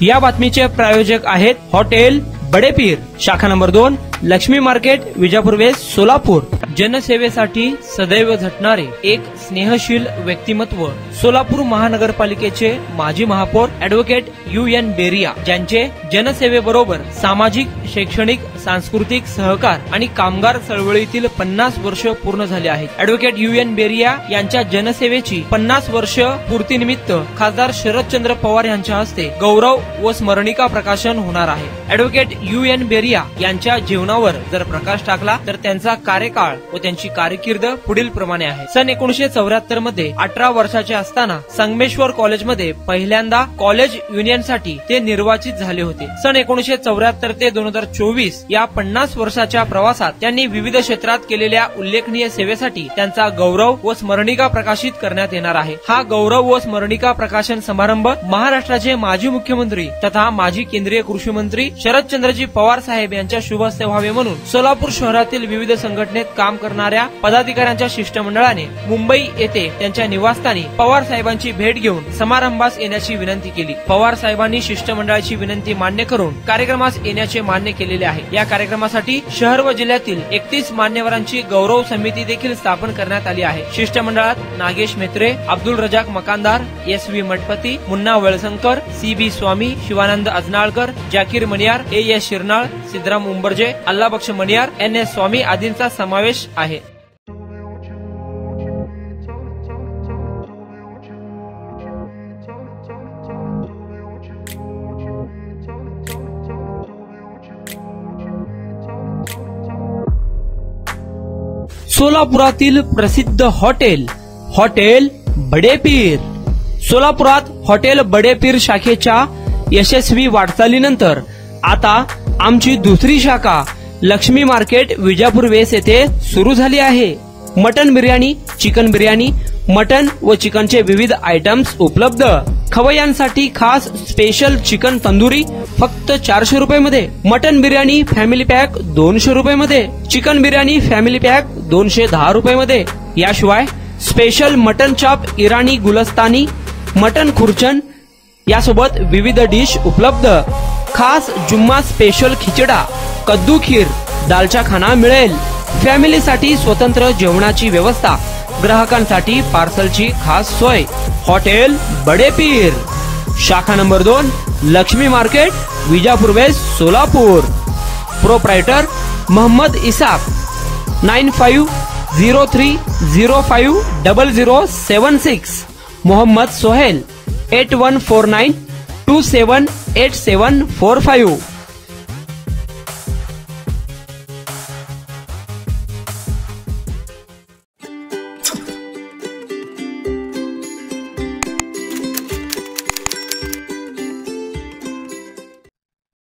या बातमीचे प्रायोजक आहेत हॉटेल बडेपीर, शाखा number 2, Lakshmi market, Vijapur west, Solapur. जनसेवेसाठी सदैव झटणारे एक स्नेहशील व्यक्तिमत्व, सोलापूर महानगरपालिकेचे माजी महापौर ॲडव्होकेट UN बेरिया, ज्यांचे जनसेवेबरोबर सामाजिक, शैक्षणिक, सांस्कृतिक सहकार आणि कामगार चळवळीतील 50 वर्ष पूर्ण झाले आहेत। ॲडव्होकेट UN बेरिया यांच्या जनसेवेची 50 वर्ष पूर्तीनिमित्त खासदार शरदचंद्र पवार यांच्या हस्ते गौरव व स्मरणिका प्रकाशन होणार आहे। ॲडव्होकेट UN बेरिया यांच्या जीवनावर जर प्रकाश टाकला तर त्यांचा कार्यकाळ व त्यांची कारकीर्द पुढील प्रमाणे आहे। सन 1974 मध्ये 18 वर्षाचे असताना संगमेश्वर कॉलेजमध्ये पहिल्यांदा कॉलेज युनियनसाठी ते निर्वाचित झाले होते। सन 1974 ते 2024 या 50 वर्षाच्या प्रवासात त्यांनी विविध क्षेत्रात केलेल्या उल्लेखनीय सेवेसाठी त्यांचा गौरव व स्मरणिका प्रकाशित करण्यात येणार आहे। हा गौरव व स्मरणिका प्रकाशन समारंभ महाराष्ट्राचे माजी मुख्यमंत्री तथा माजी केंद्रीय कृषी मंत्री शरदचंद्रजी पवार साहेब यांच्या शुभ हस्ते व्हावे म्हणून सोलापूर शहरातील विविध संघटनेत काम करणाऱ्या पदाधिकाऱ्यांच्या शिष्टमंडळाने मुंबई येथे त्यांच्या निवासस्थानी पवार साहेबांची भेट घेऊन समारंभास येण्याची विनंती केली। पवार साहेबांनी शिष्टमंडळाची विनंती मान्य करून कार्यक्रमास येण्याचे मान्य केलेले आहे। या कार्यक्रमासाठी शहर व जिल्ह्यातील 31 मान्यवरांची गौरव समिती देखील स्थापन करण्यात आली आहे। शिष्टमंडळात नागेश मेत्रे, अब्दुल रजाक मकानदार, SV मठपती, मुन्ना वळसंकर, CB स्वामी, शिवानंद अजनाळकर, जाकीर मणियार, AS शिरनाळ, सिद्धराम उंबरजे, अल्लाबक्ष मणियार, NS स्वामी आदींचा समावेश आहे। सोलापुरातील प्रसिद्ध हॉटेल बडेपीर। सोलापुरात हॉटेल बडेपीर शाखेच्या यशस्वी वाटचालीनंतर आता आमची दुसरी शाखा लक्ष्मी मार्केट, विजापूर वेस्ट येथे सुरू झाली आहे। Mutton biryani, chicken biryani, mutton व चिकनचे विविध आयटम्स उपलब्ध। खवय्यांसाठी खास स्पेशल चिकन तंदुरी फक्त 400 रुपये मध्ये, मटन बिर्याणी फॅमिली पॅक 200 रुपये मध्ये, चिकन बिर्याणी फॅमिली पॅक 210 रुपये मध्ये। याशिवाय special mutton chop, Irani Gulastani, mutton khurchan यासोबत विविध डिश उपलब्ध। खास जुम्मा स्पेशल खिचडा, कद्दू खीर, दालचा खाना मिळेल। फॅमिलीसाठी स्वतंत्र जेवणाची व्यवस्था, ग्राहकांसाठी पार्सलची खास सोय। हॉटेल बडेपीर, शाखा number 2, Lakshmi market, Vijapur west, Solapur. Proprietor Mohammad Ishaq, 9503050076। Mohammad Sohail, 8149278745।